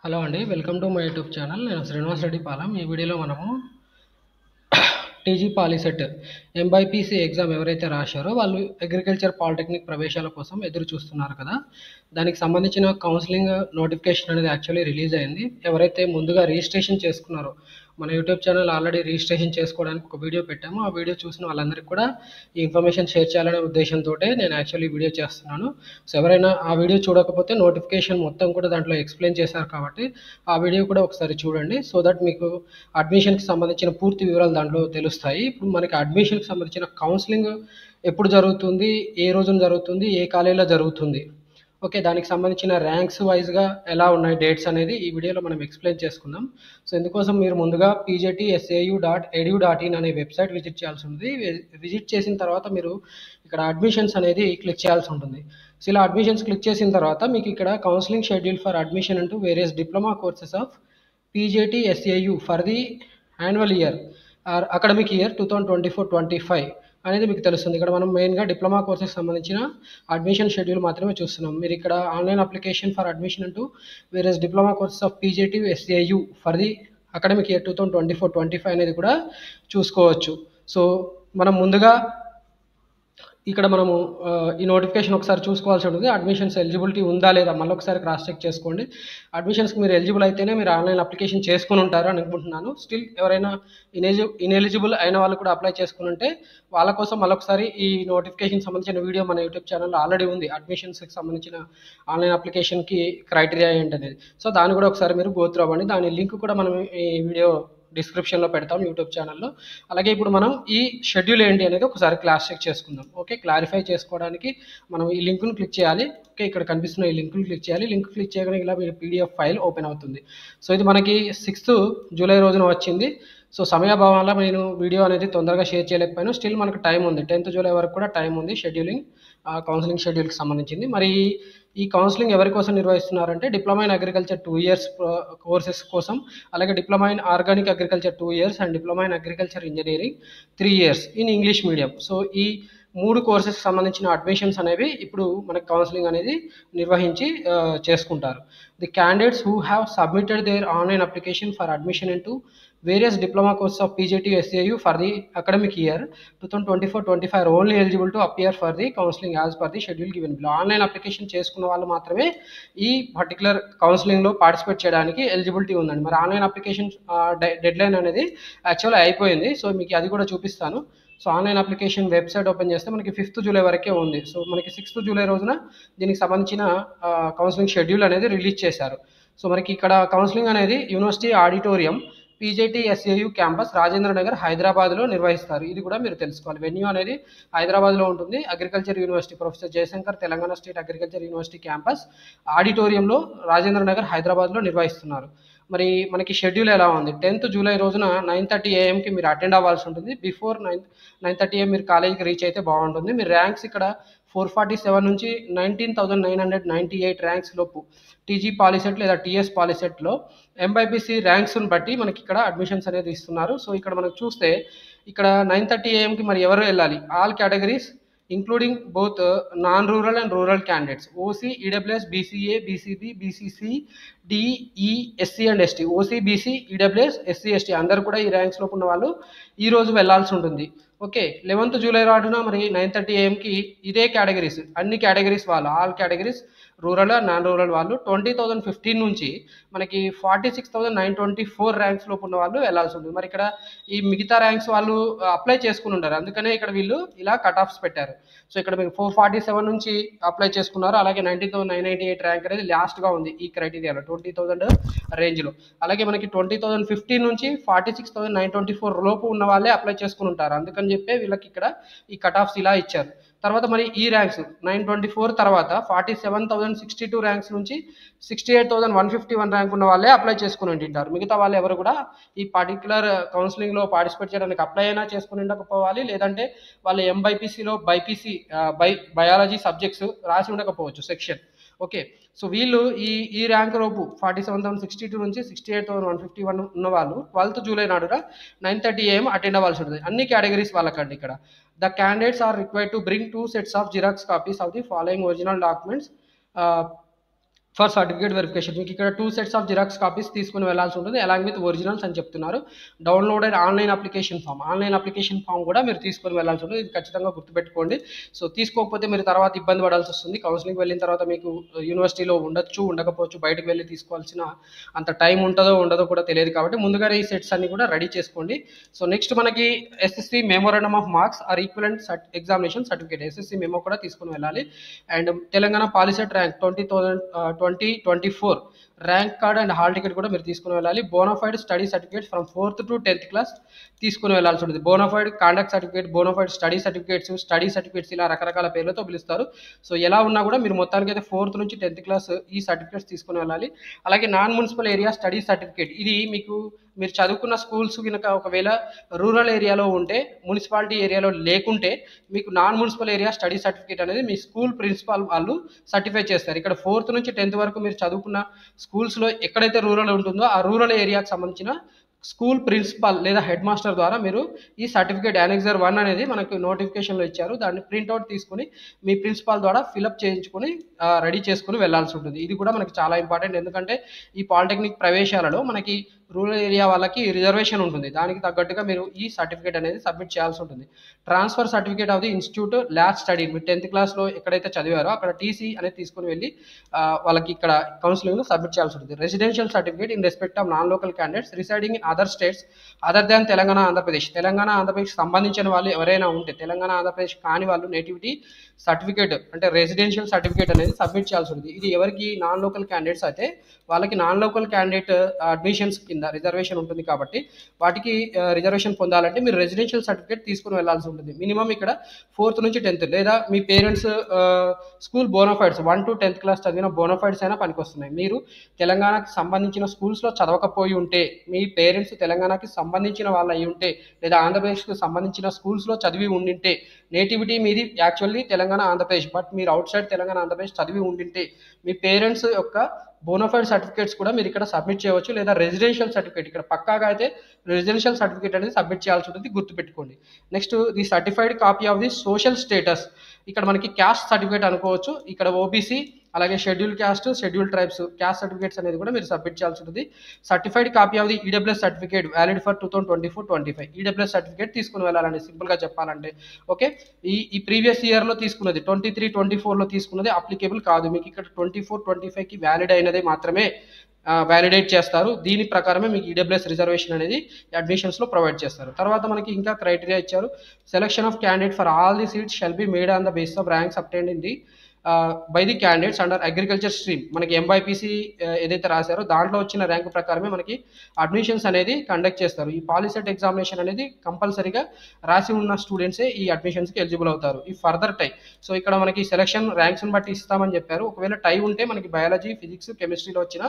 Hello అండి. Welcome to my YouTube channel. నేను శ్రీనివాస్ రెడ్డి పాలెం. ఈ వీడియోలో మనము టీజీ పాలిసెట్ ఎంబైపీసీ ఎగ్జామ్ ఎవరైతే రాశారో వాళ్ళు అగ్రికల్చర్ పాలిటెక్నిక్ ప్రవేశాల కోసం ఎదురు చూస్తున్నారు కదా! దానికి సంబంధించిన కౌన్సెలింగ్ నోటిఫికేషన్ అనేది యాక్చువల్లీ రిలీజ్ అయింది. ఎవరైతే ముందుగా రిజిస్ట్రేషన్ చేసుకున్నారో మన యూట్యూబ్ ఛానల్ ఆల్రెడీ రిజిస్ట్రేషన్ చేసుకోవడానికి ఒక వీడియో పెట్టాము. ఆ వీడియో చూసిన వాళ్ళందరికీ కూడా ఈ ఇన్ఫర్మేషన్ షేర్ చేయాలనే ఉద్దేశంతోటే నేను యాక్చువల్లీ వీడియో చేస్తున్నాను. సో ఎవరైనా ఆ వీడియో చూడకపోతే నోటిఫికేషన్ మొత్తం కూడా దాంట్లో ఎక్స్‌ప్లెయిన్ చేశారు కాబట్టి ఆ వీడియో కూడా ఒకసారి చూడండి. సో దట్ మీకు అడ్మిషన్‌కి సంబంధించిన పూర్తి వివరాలు దాంట్లో తెలుస్తాయి. ఇప్పుడు మనకి అడ్మిషన్‌కి సంబంధించిన కౌన్సెలింగ్ ఎప్పుడు జరుగుతుంది? ఏ రోజున జరుగుతుంది? ఏ కాలేజీలో జరుగుతుంది? ఓకే. దానికి సంబంధించిన ర్యాంక్స్ వైస్‌గా ఎలా ఉన్నాయి డేట్స్ అనేది ఈ వీడియోలో మనం ఎక్స్‌ప్లెయిన్ చేసుకుందాం. సో ఇందుకోసం మీరు ముందుగా pjtsau.edu.in అనే వెబ్‌సైట్ విజిట్ చేయాల్సి ఉంటుంది. విజిట్ చేసిన తర్వాత మీరు ఇక్కడ అడ్మిషన్స్ అనేది క్లిక్ చేయాల్సి ఉంటుంది. సో ఇలా అడ్మిషన్స్ క్లిక్ చేసిన తర్వాత మీకు ఇక్కడ కౌన్సెలింగ్ షెడ్యూల్ ఫర్ అడ్మిషన్ అంటూ various diploma courses of PJTSAU for the annual year are academic year 2024-25 అనేది మీకు తెలుస్తుంది. ఇక్కడ మనం మెయిన్‌గా డిప్లొమా కోర్సెస్‌కి సంబంధించిన అడ్మిషన్ షెడ్యూల్ మాత్రమే చూస్తున్నాం. మీరు ఇక్కడ ఆన్‌లైన్ అప్లికేషన్ ఫర్ అడ్మిషన్ అంటూ various diploma courses of PJTSAU for the academic year 2024-25 అనేది కూడా చూసుకోవచ్చు. సో మనం ముందుగా ఇక్కడ మనము ఈ నోటిఫికేషన్ ఒకసారి చూసుకోవాల్సి ఉంటుంది. అడ్మిషన్స్ ఎలిజిబిలిటీ ఉందా లేదా మళ్ళొకసారి క్రాస్ చెక్ చేసుకోండి. అడ్మిషన్స్‌కి మీరు ఎలిజిబుల్ అయితేనే మీరు ఆన్‌లైన్ అప్లికేషన్ చేసుకొని ఉంటారు అని అనుకుంటున్నాను. స్టిల్ ఎవరైనా ఇనెలిజిబుల్ అయిన వాళ్ళు కూడా అప్లై చేసుకొని ఉంటే వాళ్ళ కోసం మళ్ళొకసారి ఈ నోటిఫికేషన్ సంబంధించిన వీడియో మన యూట్యూబ్ ఛానల్‌లో ఆల్రెడీ ఉంది. అడ్మిషన్స్‌కి సంబంధించిన ఆన్‌లైన్ అప్లికేషన్‌కి క్రైటీరియా ఏంటనేది. సో దాన్ని కూడా ఒకసారి మీరు గో త్రూ అవ్వండి. దాని లింక్ కూడా మనం ఈ వీడియో డిస్క్రిప్షన్‌లో పెడతాం యూట్యూబ్ ఛానల్‌లో. అలాగే ఇప్పుడు మనం ఈ షెడ్యూల్ ఏంటి అనేది ఒకసారి క్లాస్ చెక్ చేసుకుందాం. ఓకే. క్లారిఫై చేసుకోవడానికి మనం ఈ లింక్‌ని క్లిక్ చేయాలి. ఓకే. ఇక్కడ కనిపిస్తున్న ఈ లింక్‌ని క్లిక్ చేయాలి. లింక్ క్లిక్ చేయగానే ఇలా మీ పీడీఎఫ్ ఫైల్ ఓపెన్ అవుతుంది. సో ఇది మనకి 6th జూలై రోజున వచ్చింది. సో సమయాభావం వల్ల నేను వీడియో అనేది తొందరగా షేర్ చేయలేకపోయాను. స్టిల్ మనకు టైం ఉంది. 10th జూలై వరకు కూడా టైం ఉంది షెడ్యూలింగ్ కౌన్సెలింగ్ షెడ్యూల్‌కి సంబంధించింది. మరి ఈ కౌన్సెలింగ్ ఎవరి కోసం నిర్వహిస్తున్నారంటే diploma in agriculture 2 years courses కోసం, అలాగే diploma in organic agriculture 2 years and diploma in agriculture engineering 3 years in English medium. So ఈ 3 కోర్సెస్‌కి సంబంధించిన అడ్మిషన్స్ అనేవి ఇప్పుడు మనకి కౌన్సెలింగ్ అనేది నిర్వహించి చేసుకుంటారు. The candidates who have submitted their online application for admission into various diploma courses of PJTSAU for the academic year 2024-25 are only eligible to appear for the counseling as per the schedule given below. Online application చేసుకున్న వాళ్ళు మాత్రమే ఈ particular కౌన్సిలింగ్లో participate చేయడానికి eligibility ఉందండి. మరి online application dead line అనేది యాక్చువల్గా అయిపోయింది. సో మీకు అది కూడా చూపిస్తాను. So online application website open చేస్తే మనకి 5th జూలై వరకే ఉంది. సో మనకి 6th జూలై రోజున దీనికి సంబంధించిన కౌన్సిలింగ్ షెడ్యూల్ అనేది రిలీజ్ చేశారు. సో మనకి ఇక్కడ కౌన్సిలింగ్ అనేది university auditorium PJTSAU campus Rajendra Nagar హైదరాబాద్లో నిర్వహిస్తారు. ఇది కూడా మీరు తెలుసుకోవాలి. వెన్యూ అనేది హైదరాబాద్లో ఉంటుంది. Agriculture university professor Jayashankar Telangana state agriculture university campus ఆడిటోరియంలో రాజేంద్ర నగర్ హైదరాబాద్లో నిర్వహిస్తున్నారు. మరి మనకి షెడ్యూల్ ఎలా ఉంది? 10th జూలై రోజున 9:30 AM మీరు అటెండ్ అవ్వాల్సి ఉంటుంది. బిఫోర్ 9:30 AM మీరు కాలేజీకి రీచ్ అయితే బాగుంటుంది. మీ ర్యాంక్స్ ఇక్కడ 447 నుంచి 19,998 ర్యాంక్స్ లోపు టీజీ పాలిసెట్ లేదా టీఎస్ పాలిసెట్లో ఎంబైపీసీ ర్యాంక్స్ని బట్టి మనకి ఇక్కడ అడ్మిషన్స్ అనేది ఇస్తున్నారు. సో ఇక్కడ మనకు చూస్తే ఇక్కడ 9:30 AM మరి ఎవరు వెళ్ళాలి? All categories including both non rural and rural candidates, OC, EWS, BCA, BCB, BCC, DE, SC and ST, OC, BC, EWS, SC, ST అందరు కూడా ఈ ర్యాంక్స్ లోపు ఉన్న వాళ్ళు ఈ రోజు వెళ్లాల్సి ఉంటుంది. ఓకే. 11th జూలై నాడున మరి 9:30 AM ఇదే కేటగిరీస్ అన్ని కేటగిరీస్ వాళ్ళు all categories rural non rural వాళ్ళు 20,015 నుంచి మనకి 46,924 ర్యాంక్స్ లోపు ఉన్న వాళ్ళు వెళ్లాల్సి ఉంటుంది. మరి ఇక్కడ ఈ మిగతా ర్యాంక్స్ వాళ్ళు అప్లై చేసుకుని ఉంటారు. అందుకనే ఇక్కడ వీళ్ళు ఇలా కట్ ఆఫ్స్ పెట్టారు. సో ఇక్కడ మీకు 447 నుంచి అప్లై చేసుకున్నారు. అలాగే 19,998 ర్యాంక్ అనేది లాస్ట్గా ఉంది ఈ క్రైటీరియాలో 20,000 రేంజ్లో. అలాగే మనకి 20,015 నుంచి 46,924 లోపు ఉన్న వాళ్ళే అప్లై చేసుకుని ఉంటారు. అందుకని చెప్పే వీళ్ళకి ఇక్కడ ఈ కట్ ఆఫ్స్ ఇలా ఇచ్చారు. తర్వాత మరి ఈ ర్యాంక్స్ 924 తర్వాత 47,062 ర్యాంక్స్ నుంచి 68,151 ర్యాంక్ ఉన్న వాళ్ళే అప్లై చేసుకుని ఉంటారు. మిగతా వాళ్ళు ఎవరు కూడా ఈ పర్టికులర్ కౌన్సిలింగ్లో పార్టిసిపేట్ చేయడానికి అప్లై అయినా చేసుకుని ఉండకపోవాలి, లేదంటే వాళ్ళ ఎంబైపీసీలో బయాలజీ సబ్జెక్ట్స్ రాసి ఉండకపోవచ్చు సెక్షన్. ఓకే. సో వీళ్ళు ఈ ర్యాంక్ లోపు 47,062 నుంచి 68,151 ఉన్న వాళ్ళు 12th జూలై నాడున 9:30 AM అటెండ్ అవ్వాల్సి ఉంటుంది. అన్ని కేటగిరీస్ వాళ్ళకండి ఇక్కడ. The candidates are required to bring 2 sets of Xerox copies of the following original documents. For certificate verification మీకు ఇక్కడ 2 సెట్స్ ఆఫ్ జిరాక్స్ కాపీస్ తీసుకుని వెళ్ళాల్సి ఉంటుంది అలాంగ్ విత్ ఒరిజినల్స్ అని చెప్తున్నారు. డౌన్లోడెడ్ ఆన్లైన్ అప్లికేషన్ ఫామ్ కూడా మీరు తీసుకొని వెళ్ళాల్సి ఉంటుంది. ఇది ఖచ్చితంగా గుర్తుపెట్టుకోండి. సో తీసుకోకపోతే మీరు తర్వాత ఇబ్బంది పడాల్సి వస్తుంది. కౌన్సిలింగ్ వెళ్ళిన తర్వాత మీకు యూనివర్సిటీలో ఉండొచ్చు, ఉండకపోవచ్చు, బయటకు వెళ్ళి తీసుకోవాల్సిన అంత టైం ఉంటుందో ఉండదో కూడా తెలియదు. కాబట్టి ముందుగానే ఈ సెట్స్ అన్ని కూడా రెడీ చేసుకోండి. సో నెక్స్ట్ మనకి SSC memorandum of marks are equivalent examination certificate SSC memo కూడా తీసుకుని వెళ్ళాలి. And Telangana POLYCET rank 2024 rank card and hall ticket కూడా మీరు తీసుకుని వెళ్ళాలి. Bonafide study certificate from 4th to 10th class తీసుకుని వెళ్ళాల్సి ఉంటుంది. Bonafide conduct certificate, bonafide study certificates ఇలా రకరకాల పేర్లతో పిలుస్తారు. సో ఎలా ఉన్నా కూడా మీరు మొత్తానికి అయితే 4th నుంచి 10th క్లాస్ ఈ సర్టిఫికేట్స్ తీసుకుని వెళ్ళాలి. అలాగే non municipal area study certificate, ఇది మీరు చదువుకున్న స్కూల్స్ కనుక ఒకవేళ రూరల్ ఏరియాలో ఉంటే, మున్సిపాలిటీ ఏరియాలో లేకుంటే మీకు non municipal area study certificate అనేది మీ స్కూల్ ప్రిన్సిపాల్ వాళ్ళు సర్టిఫై చేస్తారు. ఇక్కడ 4th నుంచి 10th వరకు మీరు చదువుకున్న స్కూల్స్లో ఎక్కడైతే రూరల్ ఉంటుందో ఆ రూరల్ ఏరియాకి సంబంధించిన స్కూల్ ప్రిన్సిపాల్ లేదా హెడ్ మాస్టర్ ద్వారా మీరు ఈ సర్టిఫికేట్ యానెక్సర్ 1 అనేది మనకు నోటిఫికేషన్లో ఇచ్చారు. దాన్ని ప్రింట్అవుట్ తీసుకుని మీ ప్రిన్సిపాల్ ద్వారా ఫిలప్ చేయించుకొని రెడీ చేసుకుని వెళ్ళాల్సి ఉంటుంది. ఇది కూడా మనకి చాలా ఇంపార్టెంట్. ఎందుకంటే ఈ పాలిటెక్నిక్ ప్రవేశాలలో మనకి రూరల్ ఏరియా వాళ్ళకి రిజర్వేషన్ ఉంటుంది. దానికి తగ్గట్టుగా మీరు ఈ సర్టిఫికేట్ అనేది సబ్మిట్ చేయాల్సి ఉంటుంది. Transfer certificate of the institute lab study, మీరు 10th క్లాస్లో ఎక్కడైతే చదివారో అక్కడ టీసీ అనేది తీసుకుని వెళ్ళి వాళ్ళకి ఇక్కడ కౌన్సిలింగ్లో సబ్మిట్ చేయాల్సి ఉంటుంది. Residential certificate in respect of non local candidates residing in other states other than Telangana Andhra Pradesh. Telangana Andhra Pradesh సంబంధించిన వాళ్ళు ఎవరైనా ఉంటే, తెలంగాణ ఆంధ్రప్రదేశ్ కాని వాళ్ళు నేటివిటీ సర్టిఫికేట్ అంటే రెసిడెన్షియల్ సర్టిఫికేట్ అనేది సబ్మిట్ చేయాల్సి ఉంటుంది. ఇది ఎవరికి నాన్ లోకల్ క్యాండిడేట్స్ అయితే వాళ్ళకి నాన్ లోకల్ క్యాండిడేట్ అడ్మిషన్స్ కింద రిజర్వేషన్ ఉంటుంది. కాబట్టి వాటికి రిజర్వేషన్ పొందాలంటే మీరు రెసిడెన్షియల్ సర్టిఫికేట్ తీసుకుని వెళ్లాల్సి ఉంటుంది. మినిమం ఇక్కడ 4th నుంచి 10th లేదా మీ parents school bonafides 1 to 10th class చదివిన బోనాఫైడ్స్ అయినా పనికొస్తున్నాయి. మీరు తెలంగాణకి సంబంధించిన స్కూల్స్లో చదవకపోయి ఉంటే, మీ పేరెంట్స్ తెలంగాణకి సంబంధించిన వాళ్ళు అయి ఉంటే, లేదా ఆంధ్రప్రదేశ్కి సంబంధించిన స్కూల్స్లో చదివి ఉండింటే, నేటివిటీ మీది యాక్చువల్లీ తెలంగాణ ఆంధ్రప్రదేశ్ బట్ మీరు అవుట్ సైడ్ తెలంగాణ ఆంధ్రప్రదేశ్ చదివి ఉండింటే మీ పేరెంట్స్ యొక్క బోనాఫైడ్ సర్టిఫికేట్స్ కూడా మీరు ఇక్కడ సబ్మిట్ చేయవచ్చు. లేదా రెసిడెన్షియల్ సర్టిఫికేట్, ఇక్కడ పక్కాగా అయితే రెసిడెన్షియల్ సర్టిఫికేట్ అనేది సబ్మిట్ చేయాల్సి ఉంటుంది, గుర్తుపెట్టుకోండి. Next the certified copy of the social status, ఇక్కడ మనకి క్యాస్ట్ సర్టిఫికేట్ అనుకోవచ్చు. ఇక్కడ ఓబీసీ అలాగే schedule caste, schedule tribes caste certificates అనేది కూడా మీరు సబ్మిట్ చేయాల్సి ఉంటుంది. Certified copy of the EWS certificate valid for 2024-25 EWS certificate తీసుకుని వెళ్ళాలండి సింపుల్గా చెప్పాలంటే. ఓకే, ఈ ప్రీవియస్ ఇయర్లో తీసుకున్నది 23-24లో తీసుకున్నది అప్లికేబుల్ కాదు. మీకు ఇక్కడ 24-25కి వ్యాలిడ్ అయినదే మాత్రమే వ్యాలిడేట్ చేస్తారు. దీని ప్రకారమే మీకు ఈడబ్ల్యూఎస్ రిజర్వేషన్ అనేది అడ్మిషన్స్లో ప్రొవైడ్ చేస్తారు. తర్వాత మనకి ఇంకా క్రైటీరియా ఇచ్చారు. Selection of candidate for all the seats shall be made on the basis off ranks obtained in the by the candidates under agriculture stream. మనకి ఎంబైపీసీ ఏదైతే రాశారో దాంట్లో వచ్చిన ర్యాంక్ ప్రకారమే మనకి అడ్మిషన్స్ అనేది కండక్ట్ చేస్తారు. ఈ పాలిసెట్ ఎగ్జామినేషన్ అనేది కంపల్సరీగా రాసి ఉన్న స్టూడెంట్సే ఈ అడ్మిషన్స్కి ఎలిజిబుల్ అవుతారు. ఈ ఫర్దర్ టై, సో ఇక్కడ మనకి సెలక్షన్ ర్యాంక్స్ని బట్టి ఇస్తామని చెప్పారు. ఒకవేళ టై ఉంటే మనకి బయాలజీ, ఫిజిక్స్, కెమిస్ట్రీలో వచ్చిన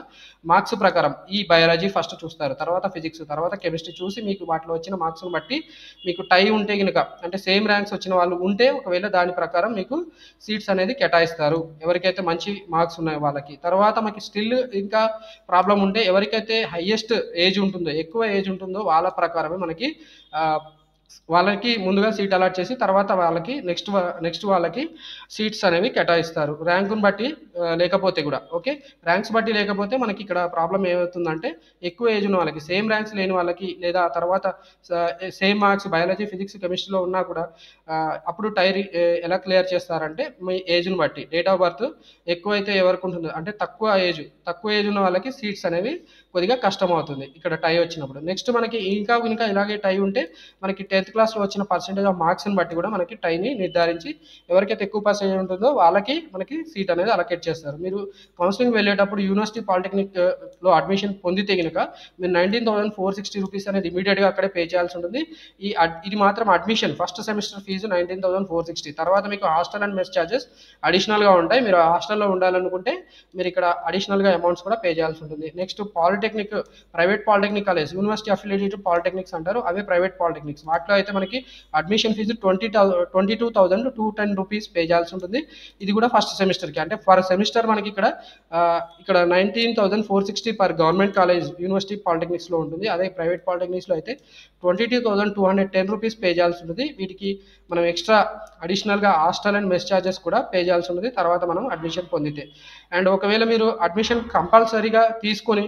మార్క్స్ ప్రకారం ఈ బయాలజీ ఫస్ట్ చూస్తారు, తర్వాత ఫిజిక్స్, తర్వాత కెమిస్ట్రీ చూసి మీకు వాటిలో వచ్చిన మార్క్స్ని బట్టి మీకు టై ఉంటే కనుక అంటే సేమ్ ర్యాంక్స్ వచ్చిన వాళ్ళు ఉంటే ఒకవేళ దాని ప్రకారం మీకు సీట్స్ అనేది కేటాయిస్తారు ఎవరికైతే మంచి మార్క్స్ ఉన్నాయో వాళ్ళకి. తర్వాత మనకి స్టిల్ ఇంకా ప్రాబ్లం ఉంటే ఎవరికైతే హైయెస్ట్ ఏజ్ ఉంటుందో, ఎక్కువ ఏజ్ ఉంటుందో వాళ్ళ ప్రకారమే మనకి వాళ్ళకి ముందుగా సీట్ అలాట్ చేసి తర్వాత వాళ్ళకి నెక్స్ట్ వాళ్ళకి సీట్స్ అనేవి కేటాయిస్తారు ర్యాంకుని బట్టి లేకపోతే కూడా. ఓకే, ర్యాంక్స్ బట్టి లేకపోతే మనకి ఇక్కడ ప్రాబ్లం ఏమవుతుందంటే ఎక్కువ ఏజ్ ఉన్న వాళ్ళకి, సేమ్ ర్యాంక్స్ లేని వాళ్ళకి, లేదా తర్వాత సేమ్ మార్క్స్ బయాలజీ, ఫిజిక్స్, కెమిస్ట్రీలో ఉన్నా కూడా అప్పుడు ఎలా క్లియర్ చేస్తారంటే మీ ఏజ్ని బట్టి. డేట్ ఆఫ్ బర్త్ ఎక్కువైతే ఎవరికి ఉంటుందో అంటే తక్కువ ఏజ్ ఉన్న వాళ్ళకి సీట్స్ అనేవి కొద్దిగా కష్టం అవుతుంది ఇక్కడ టై వచ్చినప్పుడు. నెక్స్ట్ మనకి ఇంకా ఇలాగే టై ఉంటే మనకి 10th క్లాస్లో వచ్చిన పర్సెంటేజ్ ఆఫ్ మార్క్స్ని బట్టి కూడా మనకి టైని నిర్ధారించి ఎవరికైతే ఎక్కువ పర్సెంటేజ్ ఉంటుందో వాళ్ళకి మనకి సీట్ అనేది అలొకేట్ చేస్తారు. మీరు కౌన్సిలింగ్ వెళ్ళేటప్పుడు యూనివర్సిటీ పాలిటెక్నిక్లో అడ్మిషన్ పొందితే కనుక మీరు 19,460 రూపీస్ అనేది ఇమీడియట్గా అక్కడే పే చేయాల్సి ఉంటుంది. ఇది మాత్రం అడ్మిషన్ ఫస్ట్ సెమిస్టర్ ఫీజు 19,460. తర్వాత మీకు హాస్టల్ అండ్ మెస్ ఛార్జెస్ అడిషనల్గా ఉంటాయి. మీరు హాస్టల్లో ఉండాలనుకుంటే మీరు ఇక్కడ అడిషనల్గా అమౌంట్స్ కూడా పే చేయాల్సి ఉంటుంది. Next polytechnic, private polytechnic college, university affiliated polytechnics అంటారు, అవే ప్రైవేట్ పాలిటెక్నిక్స్. వాటిలో దాంట్లో అయితే మనకి అడ్మిషన్ ఫీజు 22,210 రూపీస్ పే చేయాల్సి ఉంటుంది. ఇది కూడా ఫస్ట్ సెమిస్టర్కి. అంటే ఫర్ సెమిస్టర్ మనకి ఇక్కడ 19,460 పర్ గవర్నమెంట్ కాలేజ్ యూనివర్సిటీ పాలిటెక్నిక్స్లో ఉంటుంది. అదే ప్రైవేట్ పాలిటెక్నిక్స్లో అయితే 22,210 రూపీస్ పే చేయాల్సి ఉంటుంది. వీటికి మనం ఎక్స్ట్రా అడిషనల్గా హాస్టల్ అండ్ మెస్ ఛార్జెస్ కూడా పే చేయాల్సి ఉంటుంది తర్వాత మనం అడ్మిషన్ పొందితే. అండ్ ఒకవేళ మీరు అడ్మిషన్ కంపల్సరీగా తీసుకొని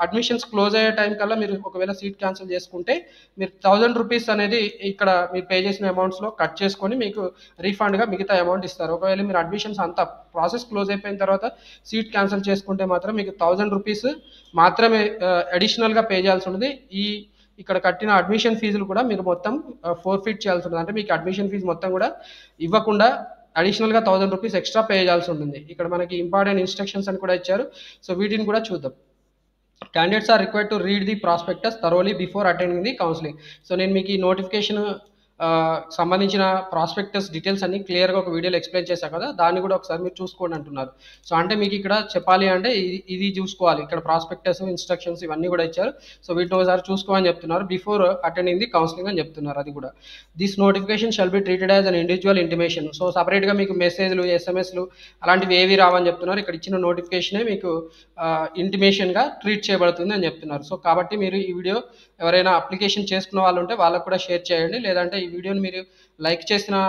అడ్మిషన్స్ క్లోజ్ అయ్యే టైం కల్లా మీరు ఒకవేళ సీట్ క్యాన్సిల్ చేసుకుంటే మీరు 1,000 రూపీస్ అనేది ఇక్కడ మీరు పే చేసిన అమౌంట్స్లో కట్ చేసుకొని మీకు రీఫండ్గా మిగతా అమౌంట్ ఇస్తారు. ఒకవేళ మీరు అడ్మిషన్స్ అంతా ప్రాసెస్ క్లోజ్ అయిపోయిన తర్వాత సీట్ క్యాన్సిల్ చేసుకుంటే మాత్రం మీకు 1,000 రూపీస్ మాత్రమే అడిషనల్గా పే చేయాల్సి ఉంటుంది. ఇక్కడ కట్టిన అడ్మిషన్ ఫీజులు కూడా మీరు మొత్తం ఫోర్ఫిట్ చేయాల్సి ఉంటుంది. అంటే మీకు అడ్మిషన్ ఫీజు మొత్తం కూడా ఇవ్వకుండా అడిషనల్గా 1,000 రూపీస్ ఎక్స్ట్రా పే చేయాల్సి ఉంటుంది. ఇక్కడ మనకి ఇంపార్టెంట్ ఇన్స్ట్రక్షన్స్ అని కూడా ఇచ్చారు. సో వీటిని కూడా చూద్దాం. Candidates are required to read the prospectus thoroughly before attending the counseling. So నేను మీకు ఈ నోటిఫికేషన్ సంబంధించిన ప్రాస్పెక్టస్ డీటెయిల్స్ అన్ని క్లియర్గా ఒక వీడియోలో ఎక్స్ప్లెయిన్ చేశాను కదా, దాన్ని కూడా ఒకసారి మీరు చూసుకోండి అంటున్నారు. సో అంటే మీకు ఇక్కడ చెప్పాలి అంటే ఇది చూసుకోవాలి. ఇక్కడ ప్రాస్పెక్టస్ ఇన్స్ట్రక్షన్స్ ఇవన్నీ కూడా ఇచ్చారు. సో వీటిని ఒకసారి చూసుకోమని చెప్తున్నారు బిఫోర్ అటెండింగ్ ది కౌన్సిలింగ్ అని చెప్తున్నారు. అది కూడా this notification shall be treated as an individual intimation. So సపరేట్గా మీకు మెసేజ్లు ఎస్ఎంఎస్లు అలాంటివి ఏవి రావని చెప్తున్నారు. ఇక్కడ ఇచ్చిన నోటిఫికేషనే మీకు ఇంటిమేషన్గా ట్రీట్ చేయబడుతుంది అని చెప్తున్నారు. సో కాబట్టి మీరు ఈ వీడియో ఎవరైనా అప్లికేషన్ చేసుకున్న వాళ్ళు ఉంటే వాళ్ళకు కూడా షేర్ చేయండి. లేదంటే ఈ వీడియోని మీరు లైక్ చేసినా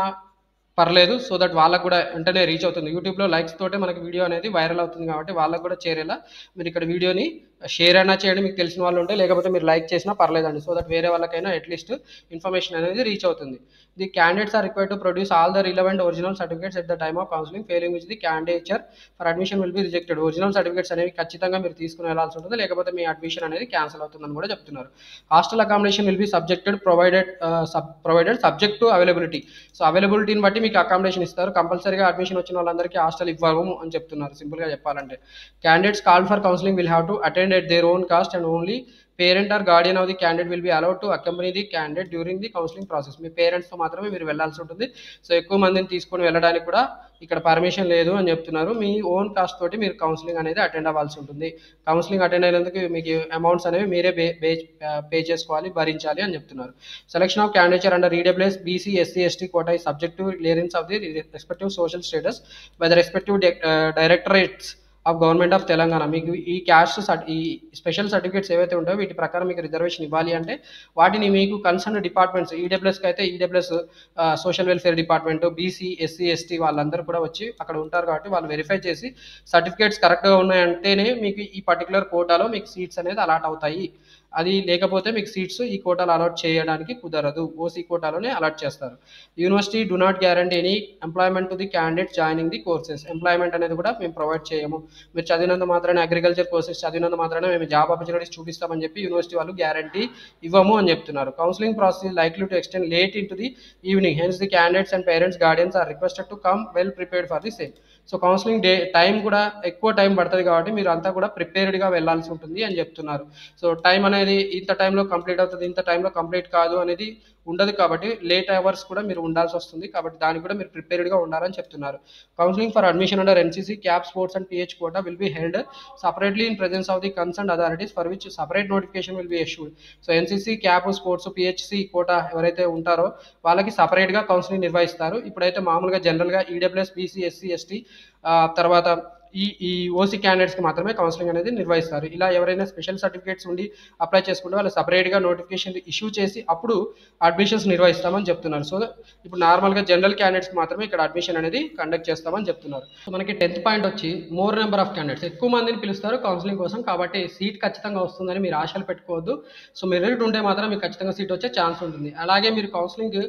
పర్లేదు, సో దట్ వాళ్ళకు కూడా వెంటనే రీచ్ అవుతుంది. యూట్యూబ్లో లైక్స్ తోటే మనకి వీడియో అనేది వైరల్ అవుతుంది కాబట్టి వాళ్ళకు కూడా చేరేలా మీరు ఇక్కడ వీడియోని షేర్ అయినా చేయండి మీకు తెలిసిన వాళ్ళు ఉంటే, లేకపోతే మీరు లైక్ చేసినా పర్లేదండి. సో దట్ వేరే వాళ్ళకైనా అట్లీస్ట్ ఇన్ఫర్మేషన్ అనేది రీచ్ అవుతుంది. The candidates are required to produce all the relevant original certificates at the time of counselling, failing which the candidature for admission will be rejected. Original certificates అనేవి ఖచ్చితంగా మీరు తీసుకుని వెళ్ళాల్సి ఉంటుంది, లేకపోతే మీ అడ్మిషన్ అనేది క్యాన్సిల్ అవుతుందని కూడా చెప్తున్నారు. Hostel accommodation will be provided subject to availability. So అవైలబిలిటీని బట్టి మీకు అకామిడేషన్ ఇస్తారు. కంపల్సరీగా అడ్మిషన్ వచ్చిన వాళ్ళందరికీ హాస్టల్ ఇవ్వము అని చెప్తున్నారు సింపుల్గా చెప్పాలంటే. Candidates called for counselling will have to attend at their own cost and only parent or guardian of the candidate will be allowed to accompany the candidate during the counseling process. మీ పేరెంట్స్తో మాత్రమే మీరు వెళ్ళాల్సి ఉంటుంది. So ఎక్కువ మందిని తీసుకొని వెళ్ళడానికి కూడా ఇక్కడ పర్మిషన్ లేదు అని చెప్తున్నారు. మీ ఓన్ కాస్ట్ తోటి మీరు కౌన్సిలింగ్ అనేది అటెండ్ అవ్వాల్సి ఉంటుంది. కౌన్సిలింగ్ అటెండ్ అయినందుకు మీకు అమౌంట్స్ అనేవి మీరే పే చేసుకోవాలి, భరించాలి అని చెప్తున్నారు. Selection of candidature under EWS BC SC ST quota is subject to clearance of the respective social status by the respective directorates of government of Telangana. మీకు ఈ ఈ స్పెషల్ సర్టిఫికేట్స్ ఏవైతే ఉంటాయో వీటి ప్రకారం మీకు రిజర్వేషన్ ఇవ్వాలి అంటే వాటిని మీకు కన్సర్న్ డిపార్ట్మెంట్స్, ఈడబ్ల్యూఎస్కి అయితే EWS social welfare department, BC SC ST వాళ్ళందరూ కూడా వచ్చి అక్కడ ఉంటారు కాబట్టి వాళ్ళు వెరిఫై చేసి సర్టిఫికేట్స్ కరెక్ట్గా ఉన్నాయంటేనే మీకు ఈ పర్టికులర్ కోటాలో మీకు సీట్స్ అనేది అలాట్ అవుతాయి. అది లేకపోతే మీకు సీట్స్ ఈ కోటాలో అలాట్ చేయడానికి కుదరదు. ఓసీ కోటాలోనే అలాట్ చేస్తారు. University do not guarantee any employment to the candidate joining the courses. Employment అనేది కూడా మేము ప్రొవైడ్ చేయము. మీరు చదివినంత మాత్రాన అగ్రికల్చర్ కోర్సెస్ చదివినంత మాత్రాన మేము జాబ్ ఆపర్చునిటీస్ చూపిస్తామని చెప్పి యూనివర్సిటీ వాళ్ళు గ్యారంటీ ఇవ్వము అని చెప్తున్నారు. Counselling process is likely to extend late into the evening. Hence the candidates and parents guardians are requested to come well prepared for the same. So counselling time కూడా ఎక్కువ time పడుతుంది కాబట్టి మీరు అంతా కూడా ప్రిపేర్డ్గా వెళ్ళాల్సి ఉంటుంది అని చెప్తున్నారు. సో టైం అనేది ఇంత టైంలో కంప్లీట్ అవుతుంది, ఇంత టైంలో కంప్లీట్ కాదు అనేది ఉండదు కాబట్టి లేట్ అవర్స్ కూడా మీరు ఉండాల్సి వస్తుంది. కాబట్టి దానికి కూడా మీరు ప్రిపేర్డ్గా ఉండాలని చెప్తున్నారు. Counselling for admission under NCC, CAP, sports and PH quota will be held separately in presence of the concern authorities for which separate notification will be issued. So NCC, CAP, sports, PHC quota ఎవరైతే ఉంటారో వాళ్ళకి సపరేట్గా counselling నిర్వహిస్తారు. ఇప్పుడైతే మామూలుగా జనరల్గా EWS BC SC ST తర్వాత ఈ ఓసీ క్యాండిడేట్స్కి మాత్రమే కౌన్సిలింగ్ అనేది నిర్వహిస్తారు. ఇలా ఎవరైనా స్పెషల్ సర్టిఫికేట్స్ ఉండి అప్లై చేసుకుంటే వాళ్ళు సపరేట్గా నోటిఫికేషన్ ఇష్యూ చేసి అప్పుడు అడ్మిషన్స్ నిర్వహిస్తామని చెప్తున్నారు. సో ఇప్పుడు నార్మల్గా జనరల్ క్యాండిడేట్స్కి మాత్రమే ఇక్కడ అడ్మిషన్ అనేది కండక్ట్ చేస్తామని చెప్తున్నారు. సో మనకి 10th పాయింట్ వచ్చి మోర్ నెంబర్ ఆఫ్ క్యాండిడేట్స్, ఎక్కువ మందిని పిలుస్తారు కౌన్సిలింగ్ కోసం కాబట్టి సీట్ ఖచ్చితంగా వస్తుందని మీరు ఆశలు పెట్టుకోవద్దు. సో మెరిట్ ఉంటే మాత్రం మీకు ఖచ్చితంగా సీట్ వచ్చే ఛాన్స్ ఉంటుంది. అలాగే మీరు కౌన్సిలింగ్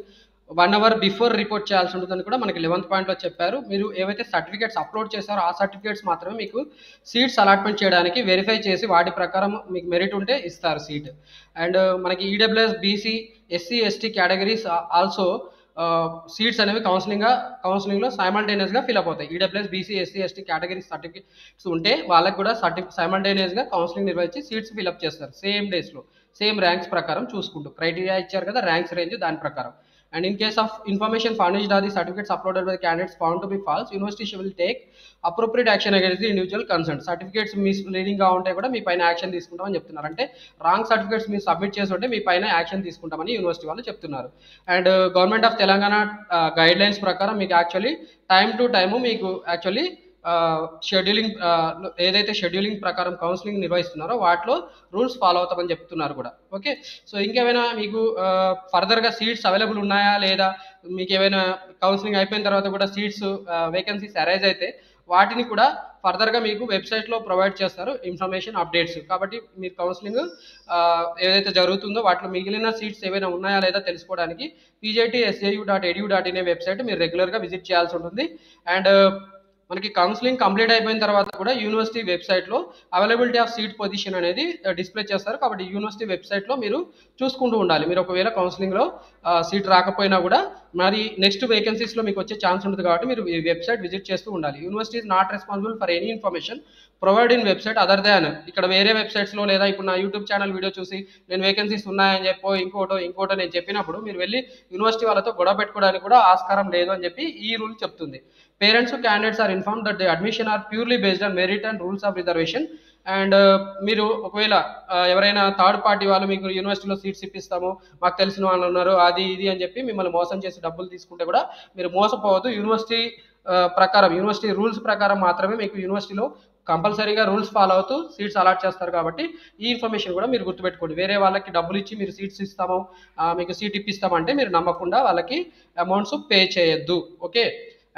1 hour బిఫోర్ రిపోర్ట్ చేయాల్సి ఉంటుందని కూడా మనకి 11th పాయింట్లో చెప్పారు. మీరు ఏవైతే సర్టిఫికేట్స్ అప్లోడ్ చేశారో ఆ సర్టిఫికేట్స్ మాత్రమే మీకు సీట్స్ అలాట్మెంట్ చేయడానికి వెరిఫై చేసి వాటి ప్రకారం మీకు మెరిట్ ఉంటే ఇస్తారు సీట్. అండ్ మనకి EWS BC SC ST categories also seats అనేవి కౌన్సిలింగ్లో సైమల్టేనియస్గా ఫిల్ అవుతాయి. EWS BC SC ST category certificates ఉంటే వాళ్ళకి కూడా సైమల్టేనియస్గా కౌన్సిలింగ్ నిర్వహించి సీట్స్ ఫిల్అప్ చేస్తారు సేమ్ డేస్లో, సేమ్ ర్యాంక్స్ ప్రకారం చూసుకుంటూ. క్రైటీరియా ఇచ్చారు కదా ర్యాంక్స్ రేంజ్ దాని ప్రకారం. And in case of information furnished or the certificates uploaded by the candidates found to be false, university will take appropriate action against the individual concerned. Certificates మిస్లీడింగ్గా ఉంటే కూడా మీ పైన యాక్షన్ తీసుకుంటామని చెప్తున్నారు. అంటే రాంగ్ సర్టిఫికేట్స్ మీరు సబ్మిట్ చేసి ఉంటే మీ పైన యాక్షన్ తీసుకుంటామని యూనివర్సిటీ వాళ్ళు చెప్తున్నారు. And government of Telangana guide lines ప్రకారం మీకు యాక్చువల్లీ టైం టు టైము మీకు యాక్చువల్లీ షెడ్యూలింగ్ ఏదైతే షెడ్యూలింగ్ ప్రకారం కౌన్సిలింగ్ నిర్వహిస్తున్నారో వాటిలో రూల్స్ ఫాలో అవుతామని చెప్తున్నారు కూడా. ఓకే, సో ఇంకేమైనా మీకు ఫర్దర్గా సీట్స్ అవైలబుల్ ఉన్నాయా లేదా, మీకు ఏమైనా కౌన్సిలింగ్ అయిపోయిన తర్వాత కూడా సీట్స్ వేకెన్సీస్ అరైజ్ అయితే వాటిని కూడా ఫర్దర్గా మీకు వెబ్సైట్లో ప్రొవైడ్ చేస్తారు ఇన్ఫర్మేషన్ అప్డేట్స్. కాబట్టి మీరు కౌన్సిలింగ్ ఏదైతే జరుగుతుందో వాటిలో మిగిలిన సీట్స్ ఏవైనా ఉన్నాయా లేదా తెలుసుకోవడానికి pjtsau.edu.in అనే వెబ్సైట్ మీరు రెగ్యులర్గా విజిట్ చేయాల్సి ఉంటుంది. అండ్ మనకి కౌన్సిలింగ్ కంప్లీట్ అయిపోయిన తర్వాత కూడా యూనివర్సిటీ వెబ్సైట్లో అవైలబిలిటీ ఆఫ్ సీట్ పొజిషన్ అనేది డిస్ప్లే చేస్తారు. కాబట్టి యూనివర్సిటీ వెబ్సైట్లో మీరు చూసుకుంటూ ఉండాలి. మీరు ఒకవేళ కౌన్సిలింగ్లో సీట్ రాకపోయినా కూడా మరి నెక్స్ట్ వేకెన్సీస్లో మీకు వచ్చే ఛాన్స్ ఉంటుంది కాబట్టి మీరు ఈ వెబ్సైట్ విజిట్ చేస్తూ ఉండాలి. University is not responsible for any information provide in website other than, ఇక్కడ వేరే వెబ్సైట్స్లో లేదా ఇప్పుడు నా యూట్యూబ్ ఛానల్ వీడియో చూసి నేను వేకెన్సీస్ ఉన్నాయని చెప్పో ఇంకోటో నేను చెప్పినప్పుడు మీరు వెళ్ళి యూనివర్సిటీ వాళ్ళతో గొడవ పెట్టుకోవడానికి కూడా ఆస్కారం లేదు అని చెప్పి ఈ రూల్ చెప్తుంది. Parents candidates are inform that the admission are purely based on merit and rules of reservation. And మీరు ఒకవేళ ఎవరైనా థర్డ్ పార్టీ వాళ్ళు మీకు యూనివర్సిటీలో సీట్స్ ఇప్పిస్తాము, మాకు తెలిసిన వాళ్ళు ఉన్నారు అది ఇది అని చెప్పి మిమ్మల్ని మోసం చేసి డబ్బులు తీసుకుంటే కూడా మీరు మోసపోవద్దు. యూనివర్సిటీ ప్రకారం యూనివర్సిటీ రూల్స్ ప్రకారం మాత్రమే మీకు యూనివర్సిటీలో కంపల్సరీగా రూల్స్ ఫాలో అవుతూ సీట్స్ అలాట్ చేస్తారు. కాబట్టి ఈ ఇన్ఫర్మేషన్ కూడా మీరు గుర్తుపెట్టుకోండి. వేరే వాళ్ళకి డబ్బులు ఇచ్చి మీరు సీట్స్ ఇస్తాము మీకు సీట్ ఇప్పిస్తామంటే మీరు నమ్మకుండా వాళ్ళకి అమౌంట్స్ పే చేయొద్దు. ఓకే,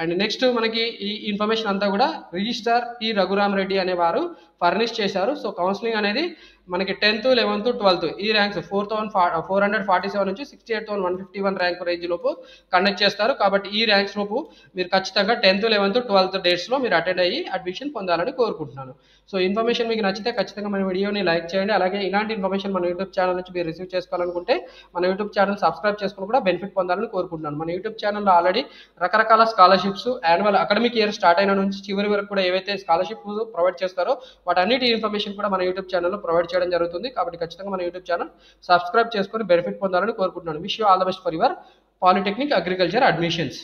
అండ్ నెక్స్ట్ మనకి ఈ ఇన్ఫర్మేషన్ అంతా కూడా రిజిస్ట్రార్ పి రఘురామ్ రెడ్డి అనేవారు ఫర్నిష్ చేశారు. సో కౌన్సిలింగ్ అనేది మనకి 10th, 11th, 12th ఈ ర్యాంక్స్ 4,447 నుంచి 68,151 ర్యాంక్ రేంజ్ లోపు కండక్ట్ చేస్తారు. కాబట్టి ఈ ర్యాంక్స్ లోపు మీరు ఖచ్చితంగా 10th, 11th, 12th డేట్స్లో మీరు అటెండ్ అయ్యి అడ్మిషన్ పొందాలని కోరుకుంటున్నాను. సో ఇన్ఫర్మేషన్ మీకు నచ్చితే ఖచ్చితంగా మన వీడియోని లైక్ చేయండి. అలాగే ఇలాంటి ఇన్ఫర్మేషన్ మన యూట్యూబ్ ఛానల్ నుంచి మీరు రిసీవ్ చేసుకోవాలనుకుంటే మన యూట్యూబ్ ఛానల్ సబ్స్క్రైబ్ చేసుకుని కూడా బెనిఫిట్ పొందాలని కోరుకుంటున్నాను. మన యూట్యూబ్ ఛానల్లో ఆల్రెడీ రకరకాల scholarships annual academic year start అయిన నుంచి చివరి వరకు కూడా ఏవైతే స్కాలర్షిప్ ప్రొవైడ్ చేస్తారో వాటన్నిటి ఇన్ఫర్మేషన్ కూడా మన యూట్యూబ్ ఛానల్లో ప్రొవైడ్ చేయడం జరుగుతుంది. కాబట్టి ఖచ్చితంగా మన యూట్యూబ్ ఛానల్ సబ్స్క్రైబ్ చేసుకొని బెనిఫిట్ పొందాలని కోరుకుంటున్నాను. Wish you all the best for your polytechnic agriculture admissions.